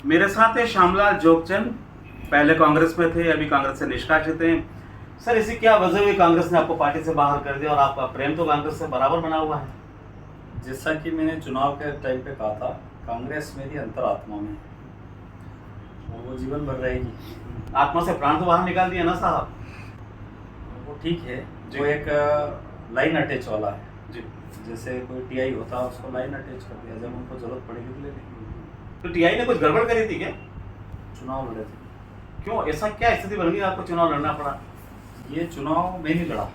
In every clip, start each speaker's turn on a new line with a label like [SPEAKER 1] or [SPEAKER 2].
[SPEAKER 1] मेरे साथ है श्यामलाल जोगचंद, पहले कांग्रेस में थे, अभी कांग्रेस से निष्कासित हैं। सर, इसी क्या वजह हुई कांग्रेस ने आपको पार्टी से बाहर कर दिया और आपका प्रेम तो कांग्रेस से बराबर बना हुआ है?
[SPEAKER 2] जैसा कि मैंने चुनाव के टाइम पे कहा था, कांग्रेस मेरी अंतरात्मा में है और वो जीवन भर रहेगी।
[SPEAKER 1] आत्मा से प्राण तो बाहर निकाल दिया ना साहब?
[SPEAKER 2] वो ठीक है,
[SPEAKER 1] जी।
[SPEAKER 2] वो एक लाइन अटैच वाला है।
[SPEAKER 1] जी।
[SPEAKER 2] जैसे कोई टीआई होता है, उसको लाइन अटैच कर दिया, जब उनको जरूरत पड़ेगी तो ले लेंगे।
[SPEAKER 1] तो टीआई ने कुछ गड़बड़ करी थी क्या?
[SPEAKER 2] चुनाव लड़े थे।
[SPEAKER 1] क्यों, ऐसा क्या स्थिति बन गई आपको चुनाव लड़ना पड़ा?
[SPEAKER 2] ये चुनाव मैं नहीं लड़ा,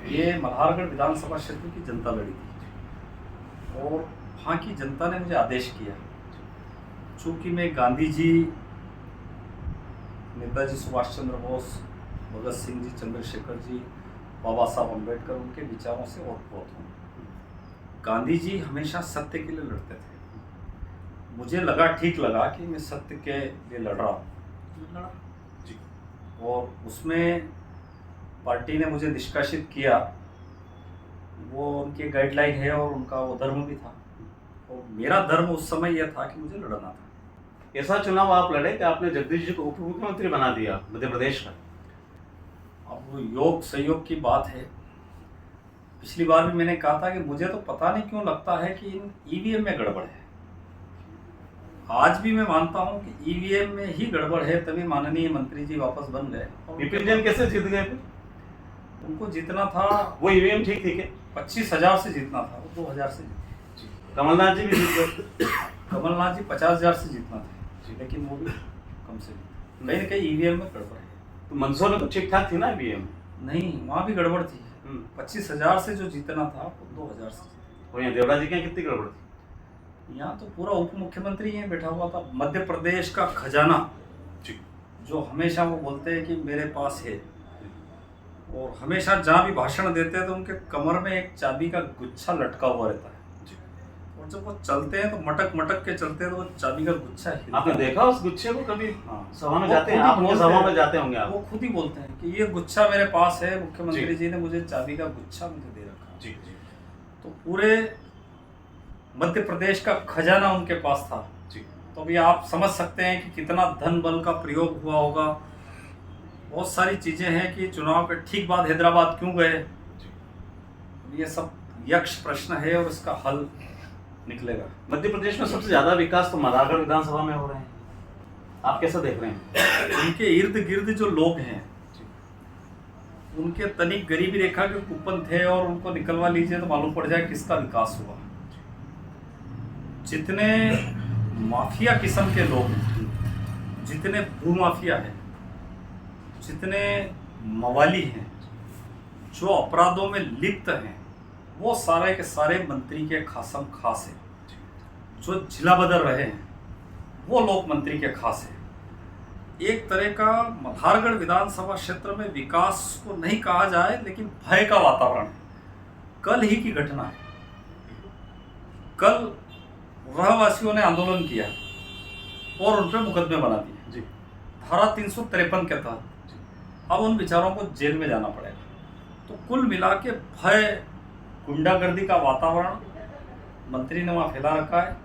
[SPEAKER 2] ये मल्हारगढ़ विधानसभा क्षेत्र की जनता लड़ी थी और वहाँ की जनता ने मुझे आदेश किया। चूँकि मैं गांधी जी, नेताजी सुभाष चंद्र बोस, भगत सिंह जी, चंद्रशेखर जी, बाबा साहब अम्बेडकर, उनके विचारों से ओतप्रोत हूँ। गांधी जी हमेशा सत्य के लिए लड़ते थे। मुझे लगा, ठीक लगा कि मैं सत्य के लिए लड़ रहा हूँ, लड़ा जी। और उसमें पार्टी ने मुझे निष्कासित किया, वो उनकी गाइडलाइन है और उनका वो धर्म भी था, और मेरा धर्म उस समय यह था कि मुझे लड़ना था।
[SPEAKER 1] ऐसा चुनाव आप लड़े कि आपने जगदीश जी को उप मुख्यमंत्री बना दिया मध्य प्रदेश का।
[SPEAKER 2] अब वो योग संयोग की बात है। पिछली बार भी मैंने कहा था कि मुझे तो पता नहीं क्यों लगता है कि इन ईवीएम में गड़बड़ है। आज भी मैं मानता हूं कि ईवीएम में ही गड़बड़ है, तभी माननीय मंत्री जी वापस बन गए।
[SPEAKER 1] विपिन जैन कैसे जीत गए फिर?
[SPEAKER 2] उनको जीतना था,
[SPEAKER 1] वो ईवीएम ठीक थी क्या?
[SPEAKER 2] 25,000 से जीतना था, वो 2,000 से जीते।
[SPEAKER 1] कमलनाथ जी भी जीत गए।
[SPEAKER 2] कमलनाथ जी 50,000 से जीतना थे, लेकिन वो भी कम से कम। कहीं ना कहीं ईवीएम में गड़बड़ है।
[SPEAKER 1] तो मंदसौर में तो ठीक ठाक थी ना ईवीएम?
[SPEAKER 2] नहीं, वहाँ भी गड़बड़ थी। 25,000 से जो जीतना था वो 2,000 से जीते।
[SPEAKER 1] और यहाँ देवराज जी के यहाँ कितनी गड़बड़ थी?
[SPEAKER 2] यहाँ तो पूरा उप मुख्यमंत्री यहाँ बैठा हुआ था। मध्य प्रदेश का खजाना
[SPEAKER 1] जी।
[SPEAKER 2] जो हमेशा वो बोलते हैं कि मेरे पास है, और हमेशा जहाँ भी भाषण देते हैं तो उनके कमर में एक चाबी का गुच्छा लटका हुआ रहता है जी। और जब वो चलते हैं तो मटक मटक के चलते हैं, तो वो चाबी का गुच्छा हिलता
[SPEAKER 1] आपने
[SPEAKER 2] है।
[SPEAKER 1] देखा उस गुच्छे को कभी?
[SPEAKER 2] हाँ,
[SPEAKER 1] सभा में
[SPEAKER 2] वो
[SPEAKER 1] जाते हैं
[SPEAKER 2] खुद ही
[SPEAKER 1] आप? उनके
[SPEAKER 2] बोलते
[SPEAKER 1] सभा
[SPEAKER 2] हैं।
[SPEAKER 1] में जाते होंगे आप?
[SPEAKER 2] वो खुद ही बोलते हैं कि ये गुच्छा मेरे पास है, मुख्यमंत्री जी ने मुझे चाबी का गुच्छा मुझे दे रखा।
[SPEAKER 1] जी जी।
[SPEAKER 2] तो पूरे मध्य प्रदेश का खजाना उनके पास था
[SPEAKER 1] जी।
[SPEAKER 2] तो अभी आप समझ सकते हैं कि कितना धन बल का प्रयोग हुआ होगा। बहुत सारी चीजें हैं कि चुनाव के ठीक बाद हैदराबाद क्यों गए, ये सब यक्ष प्रश्न है और इसका हल निकलेगा।
[SPEAKER 1] मध्य प्रदेश में सबसे ज्यादा विकास तो मल्हारगढ़ विधानसभा में हो रहे हैं, आप कैसा देख रहे हैं?
[SPEAKER 2] उनके इर्द गिर्द जो लोग हैं, उनके तनिक गरीबी रेखा के कूपन थे और उनको निकलवा लीजिए तो मालूम पड़ जाए किसका विकास हुआ। जितने माफिया किस्म के लोग हैं, जितने भूमाफिया हैं, जितने मवाली हैं, जो अपराधों में लिप्त हैं, वो सारे के सारे मंत्री के खासम खास हैं। जो जिला बदल रहे हैं वो लोग मंत्री के खास हैं। एक तरह का मल्हारगढ़ विधानसभा क्षेत्र में विकास को नहीं कहा जाए, लेकिन भय का वातावरण है। कल ही की घटना है, कल रहवासियों ने आंदोलन किया और उन पर मुकदमे बना दिए जी, धारा 353 के तहत। अब उन बेचारों को जेल में जाना पड़ेगा। तो कुल मिला के भय, गुंडागर्दी का वातावरण मंत्री ने वहाँ फैला रखा है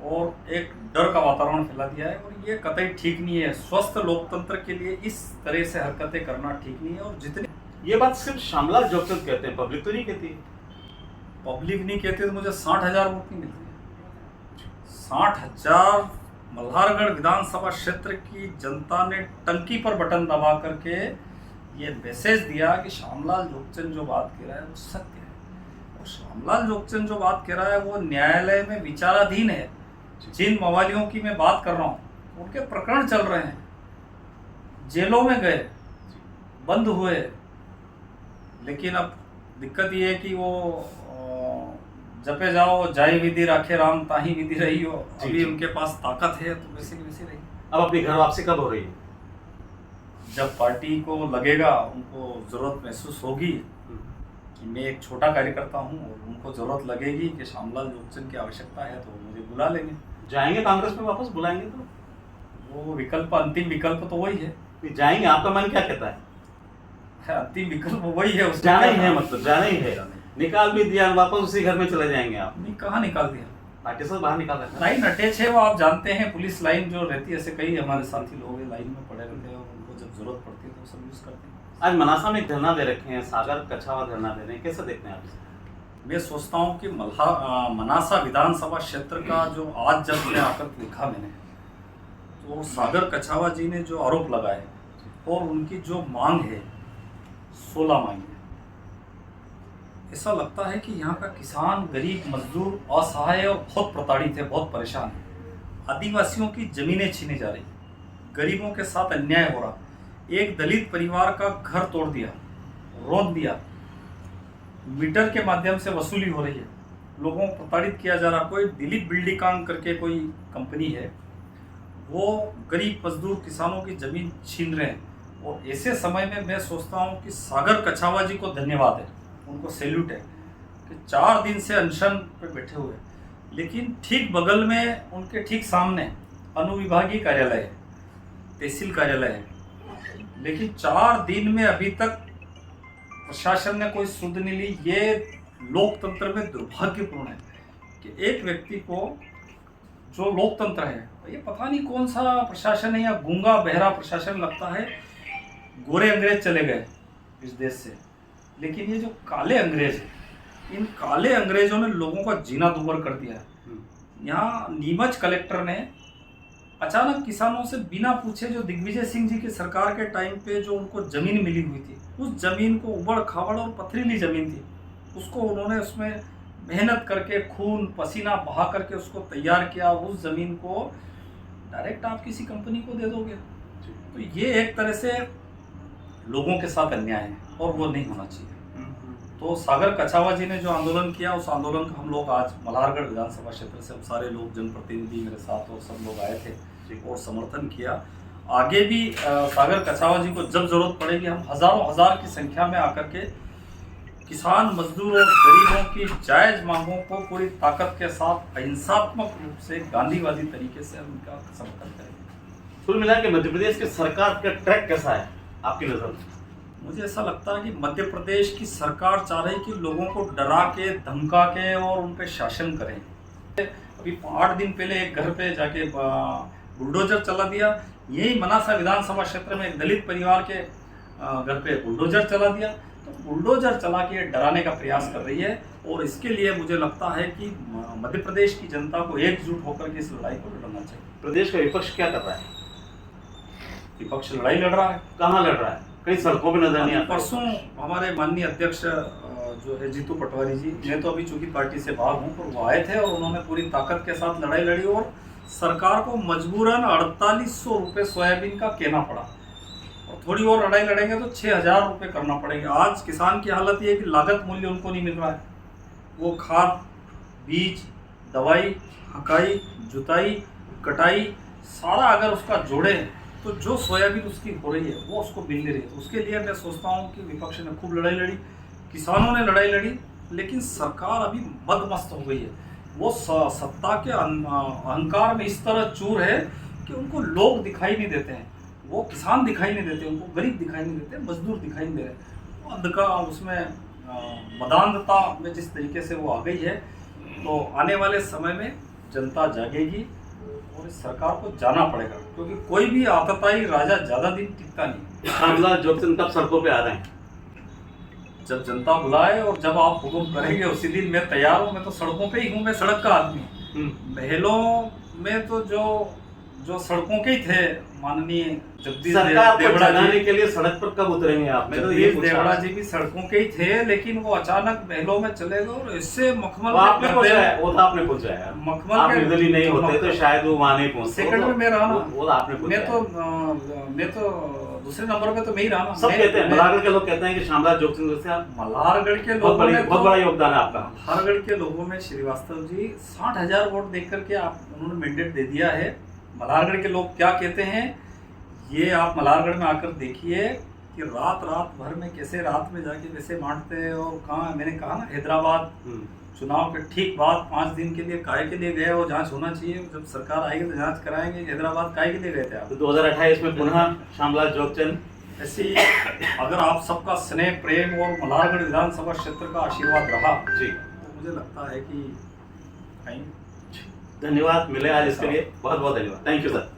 [SPEAKER 2] और एक डर का वातावरण फैला दिया है, और ये कतई ठीक नहीं है। स्वस्थ लोकतंत्र के लिए इस तरह से हरकतें करना ठीक नहीं है। और जितने
[SPEAKER 1] ये बात सिर्फ श्यामलाल जोगचंद कहते हैं, पब्लिक तो नहीं कहती।
[SPEAKER 2] पब्लिक नहीं कहती तो मुझे 60,000 वोट नहीं मिलते। 60,000 मल्हारगढ़ विधानसभा क्षेत्र की जनता ने टंकी पर बटन दबा करके ये मैसेज दिया कि श्यामलाल जोगचंद जो बात कह रहा है वो सत्य है। और श्यामलाल जोगचंद जो बात कह रहा है वो न्यायालय में विचाराधीन है। जिन मवालियों की मैं बात कर रहा हूँ उनके प्रकरण चल रहे हैं, जेलों में गए, बंद हुए। लेकिन अब दिक्कत ये है कि वो जपे जाओ जाई विधि राखे राम ताही विधि रही हो। अभी उनके पास ताकत है तो वैसे की वैसे रही।
[SPEAKER 1] अब अपनी घर वापसी कब हो रही है?
[SPEAKER 2] जब पार्टी को लगेगा, उनको जरूरत महसूस होगी कि मैं एक छोटा कार्यकर्ता हूं और उनको जरूरत लगेगी कि श्यामलाल जोगचंद की आवश्यकता है, तो मुझे बुला लेंगे।
[SPEAKER 1] जाएंगे कांग्रेस में वापस? बुलाएंगे तो
[SPEAKER 2] वो विकल्प, अंतिम विकल्प तो वही है।
[SPEAKER 1] जाएंगे? आपका मन क्या कहता है?
[SPEAKER 2] अंतिम विकल्प वही है,
[SPEAKER 1] जाना ही है, मतलब जाना ही है। निकाल भी दिया, वापस उसी घर में चले जाएंगे आप?
[SPEAKER 2] नहीं, कहाँ निकाल दिया।
[SPEAKER 1] पार्टी से बाहर निकाल रहे थे।
[SPEAKER 2] लाइन अटैच है, वो आप जानते हैं, पुलिस लाइन जो रहती है, ऐसे कई हमारे साथी लोग हैं लाइन में पड़े रहते हैं और उनको जब जरूरत पड़ती है तो सब यूज़ करते हैं।
[SPEAKER 1] आज मनासा में धरना दे रखे हैं, सागर कछावा धरना दे रहे हैं, कैसे देखते हैं आप इसे?
[SPEAKER 2] मैं सोचता हूँ कि मनासा विधानसभा क्षेत्र का जो आज जब मैं आकर देखा मैंने, तो सागर कछावा जी ने जो आरोप लगाए और उनकी जो मांग है 16 मांग है, ऐसा लगता है कि यहाँ का किसान, गरीब, मजदूर असहाय और बहुत प्रताड़ित है, बहुत परेशान है। आदिवासियों की जमीनें छीनी जा रही, गरीबों के साथ अन्याय हो रहा, एक दलित परिवार का घर तोड़ दिया, रौंद दिया, मीटर के माध्यम से वसूली हो रही है, लोगों को प्रताड़ित किया जा रहा। कोई दिलीप बिल्डिकांग करके कोई कंपनी है, वो गरीब मजदूर किसानों की जमीन छीन रहे हैं। और ऐसे समय में मैं सोचता हूँ कि सागर कछावा जी को धन्यवाद है, उनको सैल्यूट है कि 4 दिन से अनशन पे बैठे हुए, लेकिन ठीक बगल में उनके ठीक सामने अनुविभागीय कार्यालय है, तहसील कार्यालय है, लेकिन 4 दिन में अभी तक प्रशासन ने कोई सुध नहीं ली। ये लोकतंत्र में दुर्भाग्यपूर्ण है कि एक व्यक्ति को, जो लोकतंत्र है, ये पता नहीं कौन सा प्रशासन है, या गूंगा बहरा प्रशासन लगता है। गोरे अंग्रेज चले गए इस देश से, लेकिन ये जो काले अंग्रेज है, इन काले अंग्रेजों ने लोगों का जीना दूभर कर दिया है। यहाँ नीमच कलेक्टर ने अचानक किसानों से बिना पूछे, जो दिग्विजय सिंह जी की सरकार के टाइम पे जो उनको जमीन मिली हुई थी, उस जमीन को, उबड़ खाबड़ और पथरीली जमीन थी, उसको उन्होंने उसमें मेहनत करके, खून पसीना बहा करके उसको तैयार किया। उस जमीन को डायरेक्ट आप किसी कंपनी को दे दोगे, तो ये एक तरह से लोगों के साथ अन्याय है और वो नहीं होना चाहिए। तो सागर कछावा जी ने जो आंदोलन किया, उस आंदोलन का हम लोग आज मल्हारगढ़ विधानसभा क्षेत्र से, हम सारे लोग, जनप्रतिनिधि मेरे साथ और सब लोग आए थे और समर्थन किया। आगे भी सागर कछावा जी को जब जरूरत पड़ेगी, हम हजारों हजार की संख्या में आकर के किसान, मजदूर और गरीबों की जायज मांगों को पूरी ताकत के साथ अहिंसात्मक रूप से, गांधीवादी तरीके से हम उनका समर्थन करेंगे।
[SPEAKER 1] कुल मिला के मध्य प्रदेश की सरकार का ट्रैक कैसा है आपकी नजर में?
[SPEAKER 2] मुझे ऐसा लगता है कि मध्य प्रदेश की सरकार चाह रही कि लोगों को डरा के, धमका के और उन पे शासन करें। अभी 8 दिन पहले एक घर पे जाके बुलडोजर चला दिया। यही मनासा विधानसभा क्षेत्र में एक दलित परिवार के घर पे बुलडोजर चला दिया। तो बुलडोजर चला के डराने का प्रयास कर रही है, और इसके लिए मुझे लगता है कि मध्य प्रदेश की जनता को एकजुट होकर के इस लड़ाई को लड़ना चाहिए।
[SPEAKER 1] प्रदेश का विपक्ष क्या कर रहा है?
[SPEAKER 2] विपक्ष लड़ाई लड़ रहा है।
[SPEAKER 1] कहाँ लड़ रहा है? कई सड़कों पे नजर नहीं आता।
[SPEAKER 2] परसों हमारे माननीय अध्यक्ष जो है जीतू पटवारी जी, मैं तो अभी चूंकि पार्टी से बाहर हूँ, पर वो आए थे और उन्होंने पूरी ताकत के साथ लड़ाई लड़ी और सरकार को मजबूरन 4800 रुपये सोयाबीन का कहना पड़ा, और थोड़ी और लड़ाई लड़ेंगे तो 6000 रुपये करना पड़ेगा। आज किसान की हालत ये है कि लागत मूल्य उनको नहीं मिल रहा है। वो खाद, बीज, दवाई, हकाई, जुताई, कटाई, सारा अगर उसका जोड़े तो जो सोयाबीन उसकी हो रही है वो उसको मिल नहीं रही है। तो उसके लिए मैं सोचता हूँ कि विपक्ष ने खूब लड़ाई लड़ी, किसानों ने लड़ाई लड़ी, लेकिन सरकार अभी मदमस्त हो गई है। वो सत्ता के अहंकार में इस तरह चूर है कि उनको लोग दिखाई नहीं देते हैं, वो किसान दिखाई नहीं देते, उनको गरीब दिखाई नहीं देते, मजदूर दिखाई नहीं दे रहे। अंधका उसमें मदानता में जिस तरीके से वो आ गई है, तो आने वाले समय में जनता जागेगी और इस सरकार को जाना पड़ेगा, क्योंकि कोई भी आतताई राजा ज्यादा दिन टिकता नहीं।
[SPEAKER 1] श्यामलाल जोगचंद कब सड़कों पे आ रहे हैं?
[SPEAKER 2] जब जनता बुलाए और जब आप हुक्म करेंगे उसी दिन मैं तैयार हूँ। मैं तो सड़कों पे ही हूँ, मैं सड़क का आदमी हूँ। महलों में तो जो सड़कों के ही थे, माननीय जगदीश देवड़ा जी
[SPEAKER 1] के लिए सड़क पर कब उतरेंगे आप? मैं तो ये
[SPEAKER 2] जगदीश देवड़ा जी भी सड़कों के ही थे, लेकिन वो अचानक महलों में चले गए और इससे मखमल
[SPEAKER 1] आपने पूछा है, वो तो आपने पूछा है।
[SPEAKER 2] मखमल
[SPEAKER 1] आप निर्दलीय नहीं होते तो शायद वो वहां नहीं पहुंचते।
[SPEAKER 2] सेकंड में मैं रहा ना,
[SPEAKER 1] वो आपने पूछा है।
[SPEAKER 2] मैं तो दूसरे नंबर पे तो मैं ही रहा ना।
[SPEAKER 1] सब कहते हैं, मल्हारगढ़ के लोग कहते हैं कि श्यामलाल जोगचंद से आप,
[SPEAKER 2] मल्हारगढ़ के लोगों ने
[SPEAKER 1] बहुत बड़ा योगदान है आपका।
[SPEAKER 2] मल्हारगढ़ के लोगों में श्रीवास्तव जी 60,000 वोट देख करके आप उन्होंने मैंडेट दे दिया है। मल्हारगढ़ के लोग क्या कहते हैं, ये आप मल्हारगढ़ में आकर देखिए कि रात भर में कैसे रात में जाके वैसे बांटते हैं। और कहाँ, मैंने कहा ना, हैदराबाद चुनाव के ठीक बाद 5 दिन के लिए काहे के लिए गए, और जांच होना चाहिए। जब सरकार आएगी तो जांच कराएंगे। हैदराबाद काहे के लिए गए थे आप?
[SPEAKER 1] तो 2028 में पुनः श्यामलाल जोगचंद।
[SPEAKER 2] ऐसी अगर आप सबका स्नेह, प्रेम और मल्हारगढ़ विधानसभा क्षेत्र का आशीर्वाद रहा जी, तो मुझे लगता है कि
[SPEAKER 1] धन्यवाद मिले आज इसके लिए, बहुत बहुत धन्यवाद, थैंक यू सर।